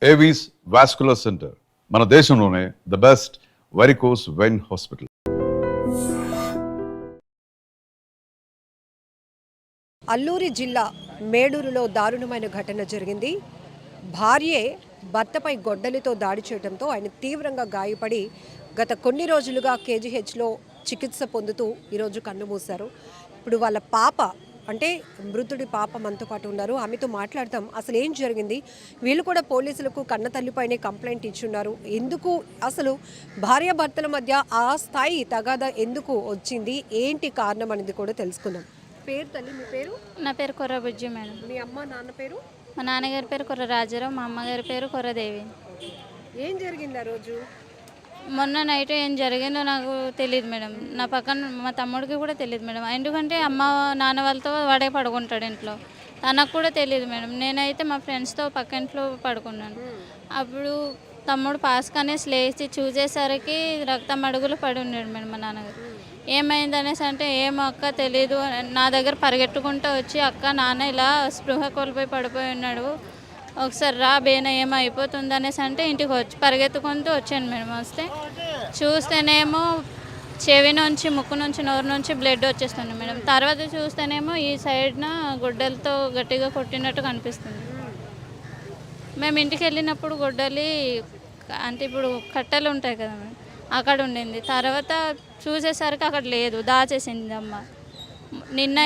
Avis vascular centre మన దేశంలోనే the best varicose vein hospital. Alluri జిల్లా మేడూరులో దారుణమైన ఘటన జరిగింది. భార్యే భర్తపై గొడ్డలితో దాడి చేయడంతో ఆయన తీవ్రంగా గాయపడి గత కొన్ని రోజులుగా కేజీహెచ్లో చికిత్స పొందుతూ ఈరోజు కన్నుమూశారు. ఇప్పుడు వాళ్ళ పాప అంటే మృతుడి పాప మనతో పాటు ఉన్నారు. ఆమెతో మాట్లాడతాం. అసలు ఏం జరిగింది, వీళ్ళు కూడా పోలీసులకు కన్న తల్లిపైనే కంప్లైంట్ ఇచ్చున్నారు. ఎందుకు అసలు భార్యాభర్తల మధ్య ఆ స్థాయి తగాదా ఎందుకు వచ్చింది, ఏంటి కారణం అనేది కూడా తెలుసుకుందాం. పేరు తల్లి, మీ పేరు? నా పేరు కొర్ర బుజ్జి మేడం. మీ అమ్మ నాన్న పేరు? మా నాన్నగారి పేరు కొర్ర రాజారావు, మా అమ్మగారి పేరు కొర్రదేవి. ఏం జరిగింది ఆ రోజు? మొన్న నైట్ ఏం జరిగిందో నాకు తెలియదు మేడం. నా పక్కన మా తమ్ముడికి కూడా తెలియదు మేడం. ఎందుకంటే అమ్మ నాన్న వాళ్ళతో వాడే పడుకుంటాడు ఇంట్లో. తనకు కూడా తెలియదు మేడం. నేనైతే మా ఫ్రెండ్స్తో పక్క ఇంట్లో పడుకున్నాను. అప్పుడు తమ్ముడు పాస్కానే లేచి చూసేసరికి రక్తం అడుగులు పడి ఉన్నాడు మేడం మా నాన్నగారు. ఏమైంది అనేసి అంటే ఏమో అక్క తెలీదు, నా దగ్గర పరిగెట్టుకుంటూ వచ్చి అక్క నాన్న ఇలా స్పృహ కోల్పోయి పడిపోయి ఉన్నాడు, ఒకసారి రా బేన ఏమో అయిపోతుంది అనేసి అంటే ఇంటికి వచ్చి పరిగెత్తుకుంటూ వచ్చాను మేడం. వస్తే చూస్తేనేమో చెవి నుంచి ముక్కు నుంచి నోరు నుంచి బ్లడ్ వచ్చేస్తుంది మేడం. తర్వాత చూస్తేనేమో ఈ సైడ్న గొడ్డలతో గట్టిగా కొట్టినట్టు కనిపిస్తుంది. మేము ఇంటికి వెళ్ళినప్పుడు గొడ్డలి అంటే ఇప్పుడు కట్టెలు ఉంటాయి కదా మేడం, అక్కడ ఉండింది. తర్వాత చూసేసరికి అక్కడ లేదు, దాచేసింది అమ్మ. నిన్న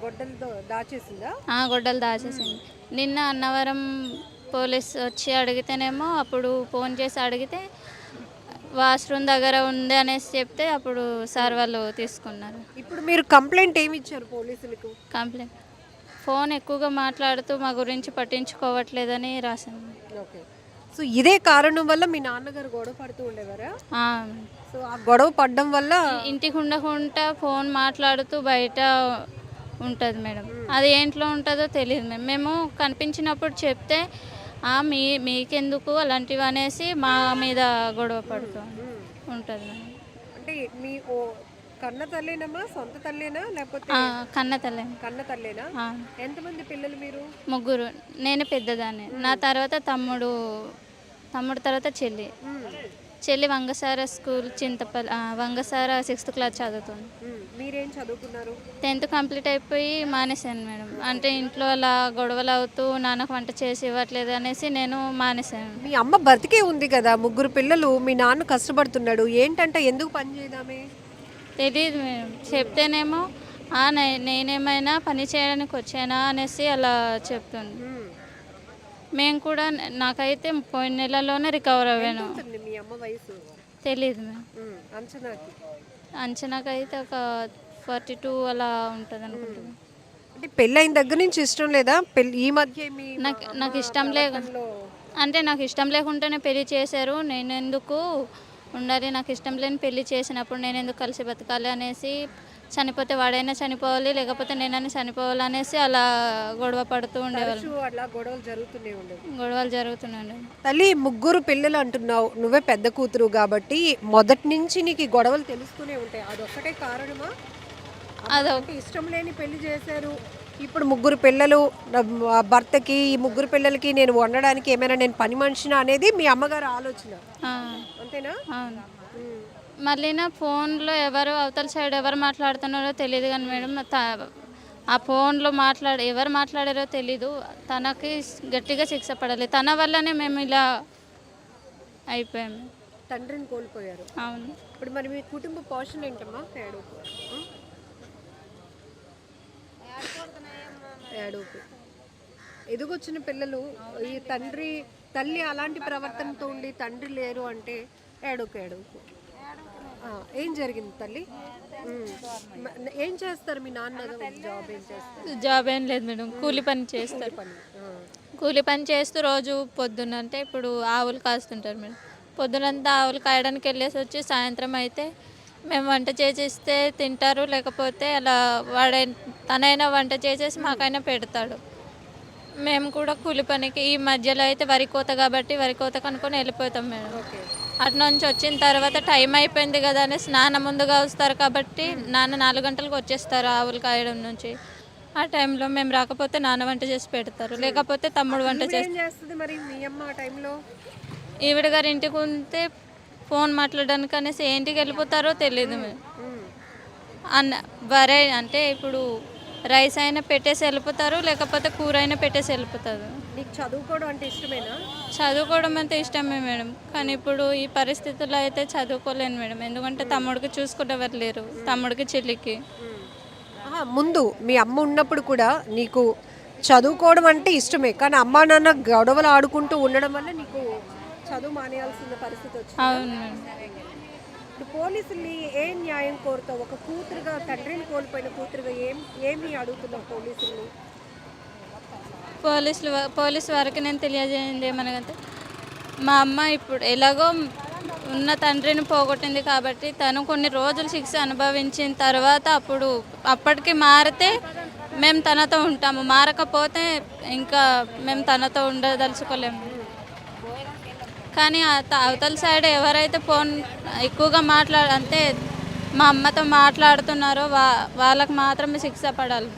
గొడ్డలు దాచేసింది. నిన్న అన్నవరం పోలీస్ వచ్చి అడిగితేనేమో అప్పుడు ఫోన్ చేసి అడిగితే వాష్రూమ్ దగ్గర ఉంది అనేసి చెప్తే అప్పుడు సార్ వాళ్ళు తీసుకున్నారు. ఇప్పుడు మీరు కంప్లైంట్ ఏమి ఇచ్చారు పోలీసులకు? కంప్లైంట్ ఫోన్ ఎక్కువగా మాట్లాడుతూ మా గురించి పట్టించుకోవట్లేదని రాశాను. ఓకే. సో ఇదే కారణం వల్ల మీ నాన్నగారు గొడవ పడుతూ ఉండేవారా? సో ఆ గొడవ పడడం వల్ల ఇంటికి ఉండకుండా ఫోన్ మాట్లాడుతూ బయట ఉంటుంది మేడం. అది ఏంట్లో ఉంటుందో తెలియదు మేడం. మేము కనిపించినప్పుడు చెప్తే మీకెందుకు అలాంటివి అనేసి మా మీద గొడవ పడుతూ ఉంటుంది మేడం. అంటే మీ కన్న తల్లేనమ్మా, సొంత తల్లేనా లేకపోతే? కన్న తల్లే. కన్న తల్లేనా? ఎంతమంది పిల్లలు మీరు? ముగ్గురు. నేను పెద్దదాన్ని. నా తర్వాత తమ్ముడు తర్వాత చెల్లి వంగసార స్కూల్ చింతపల్లి, వంగసార 6th క్లాస్ చదువుతుంది. మీరేం చదువుకున్నారు? 10th కంప్లీట్ అయిపోయి మానేశాను మేడం. అంటే ఇంట్లో అలా గొడవలు అవుతూ నాన్నకు వంట చేసి ఇవ్వట్లేదు అనేసి నేను మానేశాను. మీ అమ్మ బతికే ఉంది కదా, ముగ్గురు పిల్లలు, మీ నాన్న కష్టపడుతున్నాడు, ఏంటంటే ఎందుకు పని చేయదామే? తెలియదు మేడం. చెప్తేనేమో నేనేమైనా పని చేయడానికి వచ్చానా అనేసి అలా చెప్తుంది. మేము కూడా నాకైతే పోయిన నెలలోనే రికవర్ అవ్వాను. మీ అమ్మ వయసు తెలియదు మేడం. అంచనాకైతే ఒక 42 అలా ఉంటుంది అనుకుంటున్నాను. అంటే పెళ్ళైన దగ్గర నుంచి ఇష్టం లేదా? ఈ మధ్య నాకు ఇష్టం నాకు ఇష్టం లేకుండానే పెళ్లి చేశారు. నేను ఎందుకు ఉండాలి, నాకు ఇష్టం లేని పెళ్లి చేసినప్పుడు నేను ఎందుకు కలిసి బతకాలి అనేసి, చనిపోతే వాడైనా చనిపోవాలి లేకపోతే నేనైనా చనిపోవాలి అనేసి అలా గొడవ పడుతూ ఉండేవాళ్ళు. గొడవలు జరుగుతూనే ఉండేవి. తల్లి, ముగ్గురు పిల్లలు అంటున్నావు, నువ్వే పెద్ద కూతురు కాబట్టి మొదటి నుంచి నీకు గొడవలు తెలుస్తూనే ఉంటాయి. అదొక్కటే కారణమా? అదొకటి ఇష్టం లేని పెళ్లి చేశారు, ఇప్పుడు ముగ్గురు పిల్లలు, భర్తకి ఈ ముగ్గురు పిల్లలకి నేను వండడానికి ఏమైనా నేను పని మనిషినా అనేది మీ అమ్మగారు ఆలోచన, అంతేనా? అవును. మళ్ళీ నా ఫోన్లో అవతల సైడ్ ఎవరు మాట్లాడుతున్నారో తెలియదు కానీ మేడం, ఆ ఫోన్లో ఎవరు మాట్లాడారో తెలీదు. తనకి గట్టిగా శిక్ష పడాలి. తన వల్లనే మేము ఇలా అయిపోయాము. తండ్రిని కోల్పోయారు. అవును. ఇప్పుడు మరి మీ కుటుంబ పోషణ ఏంటమ్మా? ఎదుగొచ్చిన పిల్లలు, ఈ తల్లి అలాంటి ప్రవర్తనతో ఉండి తండ్రి లేరు అంటే ఏడుకు. ఏం జరిగింది తల్లి? ఏం చేస్తారు మీ నాన్న? జాబ్ ఏం చేస్తారు? జాబ్ ఏం లేదు మేడం, కూలి పని చేస్తారు. కూలి పని చేస్తూ రోజు పొద్దున్న అంటే ఇప్పుడు ఆవులు కాస్తుంటారు మేడం. పొద్దునంతా ఆవులు కాయడానికి వెళ్ళేసి వచ్చి సాయంత్రం అయితే మేము వంట చేసిస్తే తింటారు, లేకపోతే అలా తనైనా వంట చేసేసి మాకైనా పెడతాడు. మేము కూడా కూలి పనికి ఈ మధ్యలో అయితే వరి కోత కాబట్టి వరి కోత కనుక్కొని వెళ్ళిపోతాం మేడం. అటు నుంచి వచ్చిన తర్వాత టైం అయిపోయింది కదా అనేసి నాన్న ముందుగా వస్తారు కాబట్టి నాన్న 4 గంటలకు వచ్చేస్తారు ఆవులు కాయడం నుంచి. ఆ టైంలో మేము రాకపోతే నాన్న వంట చేసి పెడతారు, లేకపోతే తమ్ముడు వంట ఏం చేస్తారు. చేస్తుంది మరి మీ అమ్మ ఆ టైంలో? ఈవిడ గారి ఇంటికి ఉంటే ఫోన్ మాట్లాడడానికి అనేసి ఏ ఇంటికి వెళ్ళిపోతారో తెలియదు మేము. అన్న వరే అంటే ఇప్పుడు రైస్ అయినా పెట్టేసి వెళ్ళిపోతారు, లేకపోతే కూర అయినా పెట్టేసి వెళ్ళిపోతారు. నీకు చదువుకోవడం అంటే ఇష్టమేనా? చదువుకోవడం అంటే ఇష్టమే మేడం, కానీ ఇప్పుడు ఈ పరిస్థితుల్లో అయితే చదువుకోలేను మేడం. ఎందుకంటే తమ్ముడికి చూసుకునేవారు లేరు, తమ్ముడికి చెల్లికి. ముందు మీ అమ్మ ఉన్నప్పుడు కూడా నీకు చదువుకోవడం అంటే ఇష్టమే, కానీ అమ్మా నాన్న గొడవలు ఆడుకుంటూ ఉండడం వల్ల నీకు చదువు మానేయాల్సిన పరిస్థితి వచ్చింది. అవును మేడం. ఇప్పుడు పోలీసుల్ని ఏం న్యాయం కోరుతావు? ఒక కూతురుగా, తండ్రిని కోల్పోయిన కూతురుగా ఏమి అడుగుతున్నావు పోలీసుల్ని? పోలీసు వారికి నేను తెలియజేయండి ఏమనగంటే, మా అమ్మ ఇప్పుడు ఎలాగో ఉన్న తండ్రిని పోగొట్టింది కాబట్టి తను కొన్ని రోజులు శిక్ష అనుభవించిన తర్వాత అప్పటికి మారితే మేము తనతో ఉంటాము, మారకపోతే ఇంకా మేము తనతో ఉండదలుచుకోలేము. కానీ అవతల సైడ్ ఎవరైతే ఫోన్ ఎక్కువగా అంటే మా అమ్మతో మాట్లాడుతున్నారో వాళ్ళకి మాత్రమే శిక్ష పడాలి.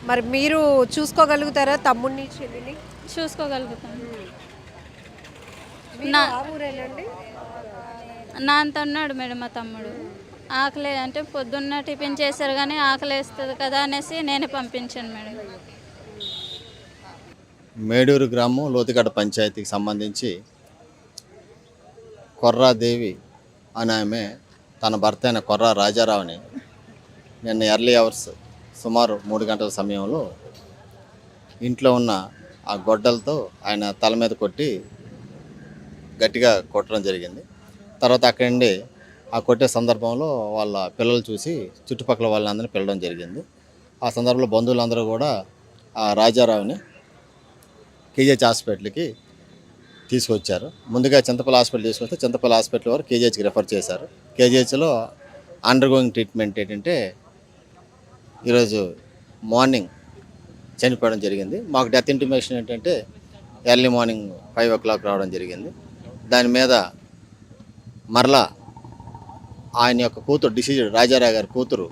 మరి మీరు చూసుకోగలుగుతారా తమ్ముడిని చెల్లిని? చూసుకోగలుగుతాం. ఆ ఊరేనండి? నాంత ఉన్నాడు మేడం మా తమ్ముడు. ఆకలి అంటే పొద్దున్న టిఫిన్ చేశారు కానీ ఆకలి వేస్తుంది కదా అనేసి నేనే పంపించాను మేడం. మేడూరు గ్రామం లోతుగడ్డ పంచాయతీకి సంబంధించి కొర్రాదేవి అనే ఆమె తన భర్త అయిన కొర్రా రాజారావుని నిన్న ఎర్లీ అవర్స్ సుమారు 3 గంటల సమయంలో ఇంట్లో ఉన్న ఆ గొడ్డలతో ఆయన తల మీద కొట్టి గట్టిగా కొట్టడం జరిగింది. తర్వాత అక్కడి నుండి ఆ కొట్టే సందర్భంలో వాళ్ళ పిల్లలు చూసి చుట్టుపక్కల వాళ్ళందరినీ పిలవడం జరిగింది. ఆ సందర్భంలో బంధువులందరూ కూడా ఆ రాజారావుని కేజీహెచ్ హాస్పిటల్కి తీసుకొచ్చారు. ముందుగా చింతపల్లి హాస్పిటల్ తీసుకొస్తే చింతపల్లి హాస్పిటల్ వారు కేజీహెచ్కి రెఫర్ చేశారు. కేజీహెచ్లో అండర్గోయింగ్ ట్రీట్మెంట్ ఏంటంటే ఈరోజు మార్నింగ్ చనిపోవడం జరిగింది. మాకు డెత్ ఇంటిమేషన్ ఏంటంటే ఎర్లీ మార్నింగ్ 5 o'clock రావడం జరిగింది. దాని మీద మరలా ఆయన యొక్క కూతురు డిసీజ్డ్ రాజారావు గారి కూతురు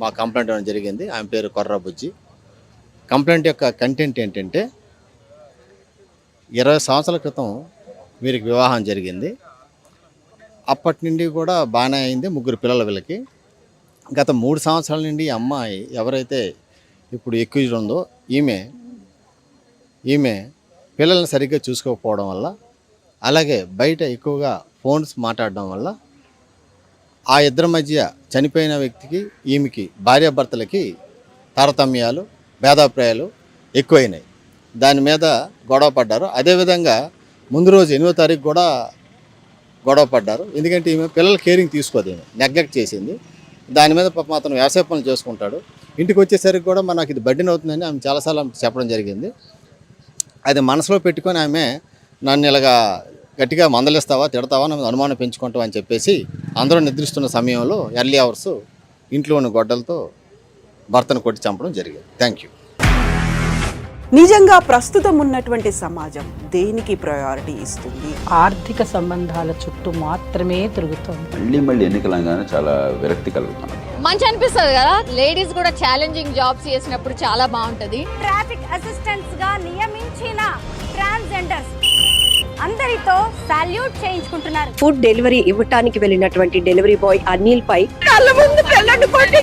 మాకు కంప్లైంట్ ఇవ్వడం జరిగింది. ఆమె పేరు కొర్రా బుజ్జి. కంప్లైంట్ యొక్క కంటెంట్ ఏంటంటే 20 సంవత్సరాల క్రితం వీరికి వివాహం జరిగింది. అప్పటి నుండి కూడా బాగానే అయింది, 3 పిల్లల వీళ్ళకి. గత 3 సంవత్సరాల నుండి ఈ అమ్మాయి ఎవరైతే ఇప్పుడు ఎక్యూజ్డ్ ఉందో ఈమె పిల్లల్ని సరిగ్గా చూసుకోకపోవడం వల్ల, అలాగే బయట ఎక్కువగా ఫోన్స్ మాట్లాడడం వల్ల ఆ ఇద్దరి మధ్య చనిపోయిన వ్యక్తికి ఈమెకి భార్యాభర్తలకి తారతమ్యాలు, భేదాభిప్రాయాలు ఎక్కువైనాయి. దాని మీద గొడవ పడ్డారు. అదేవిధంగా ముందు రోజు 8వ తారీఖు కూడా గొడవ పడ్డారు. ఎందుకంటే ఈమె పిల్లల కేరింగ్ తీసుకోదు, ఈమె నెగ్లెక్ట్ చేసింది. దాని మీద పాపం అతను వ్యవసాయ పనులు చేసుకుంటాడు. ఇంటికి వచ్చేసరికి కూడా మనకు ఇది బడ్డీని అవుతుందని ఆమె చాలాసార్లు చెప్పడం జరిగింది. అది మనసులో పెట్టుకొని ఆమె నన్ను ఇలాగా గట్టిగా మందలిస్తావా, తిడతావా, నన్ను అనుమానం పెంచుకుంటావా అని చెప్పేసి అందరూ నిద్రిస్తున్న సమయంలో ఎర్లీ అవర్స్ ఇంట్లో ఉన్న గొడ్డలతో భర్తను కొట్టి చంపడం జరిగింది. Thank you. నిజంగా ప్రస్తుతం ఉన్నటువంటి సమాజం దేనికి ప్రయారిటీ ఇస్తుంది? ఆర్థిక సంబంధాల చుట్టూ మాత్రమే తిరుగుతుంది. మళ్ళీ ఎన్నికలంగానే చాలా విరక్తి కలుగుతున్నాం. మంచి అనిపిస్తుంది కదా, లేడీస్ కూడా ఛాలెంజింగ్ జాబ్స్ చేసినప్పుడు చాలా బాగుంటది. ట్రాఫిక్ అసిస్టెంట్స్ గా నియమించిన ట్రాన్స్జెండర్స్ అందరితో సాల్యూట్ చేయించుకుంటున్నారు. ఫుడ్ డెలివరీ ఇవ్వటానికి వెళ్ళినటువంటి డెలివరీ బాయ్ అనిల్ పై కళ్ళ ముందు పిల్లల్ని కొట్టి